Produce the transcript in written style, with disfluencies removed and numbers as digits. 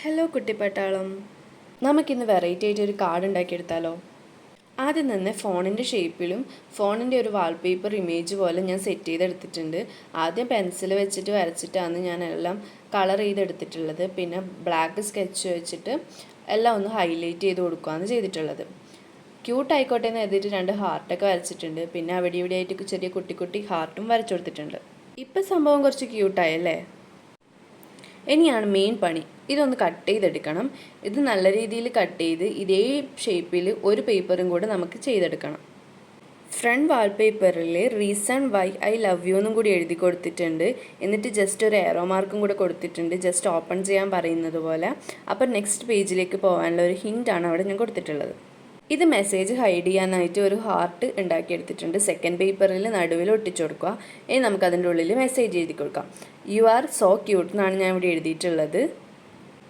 Hello കുട്ടിപ്പട്ടാളം, നമുക്കിന്ന് variety ആയിട്ട് ഒരു കാർഡ് ഉണ്ടാക്കിയെടുത്താലോ? ആദ്യം തന്നെ ഫോണിൻ്റെ ഷേപ്പിലും ഫോണിൻ്റെ ഒരു വാൾപേപ്പർ ഇമേജ് പോലെ ഞാൻ സെറ്റ് ചെയ്തെടുത്തിട്ടുണ്ട്. ആദ്യം പെൻസിൽ വെച്ചിട്ട് വരച്ചിട്ടാണ് ഞാൻ എല്ലാം കളർ ചെയ്തെടുത്തിട്ടുള്ളത്. പിന്നെ ബ്ലാക്ക് സ്കെച്ച് വെച്ചിട്ട് എല്ലാം ഒന്ന് ഹൈലൈറ്റ് ചെയ്ത് കൊടുക്കുകയാണ് ചെയ്തിട്ടുള്ളത്. ക്യൂട്ട് ആയിക്കോട്ടെ എന്ന് എഴുതിയിട്ട് 2 ഹാർട്ടൊക്കെ വരച്ചിട്ടുണ്ട്. പിന്നെ അവിടെ ഇവിടെ ആയിട്ട് ചെറിയ കുട്ടി കുട്ടി ഹാർട്ടും വരച്ചു കൊടുത്തിട്ടുണ്ട്. ഇപ്പം സംഭവം കുറച്ച് ക്യൂട്ടായല്ലേ? ഇനിയാണ് മെയിൻ പണി. ഇതൊന്ന് കട്ട് ചെയ്തെടുക്കണം. ഇത് നല്ല രീതിയിൽ കട്ട് ചെയ്ത് ഇതേ ഷേപ്പിൽ ഒരു പേപ്പറും കൂടെ നമുക്ക് ചെയ്തെടുക്കണം. ഫ്രണ്ട് വാൾപേപ്പറിൽ reason why I love you എന്നും കൂടി എഴുതി കൊടുത്തിട്ടുണ്ട്. എന്നിട്ട് ജസ്റ്റ് ഒരു ഏറോ മാർക്കും കൂടെ കൊടുത്തിട്ടുണ്ട്, ജസ്റ്റ് ഓപ്പൺ ചെയ്യാൻ പറയുന്നത് പോലെ. അപ്പോൾ നെക്സ്റ്റ് പേജിലേക്ക് പോകാനുള്ള ഒരു ഹിൻ്റാണ് അവിടെ ഞാൻ കൊടുത്തിട്ടുള്ളത്. ഇത് മെസ്സേജ് ഹൈഡ് ചെയ്യാനായിട്ട് ഒരു ഹാർട്ട് ഉണ്ടാക്കിയെടുത്തിട്ടുണ്ട്. സെക്കൻഡ് പേപ്പറിൽ നടുവിൽ ഒട്ടിച്ചു കൊടുക്കുക. ഇനി നമുക്ക് അതിൻ്റെ ഉള്ളിൽ മെസ്സേജ് എഴുതി കൊടുക്കാം. യു ആർ സോ ക്യൂട്ട് എന്നാണ് ഞാൻ ഇവിടെ എഴുതിയിട്ടുള്ളത്.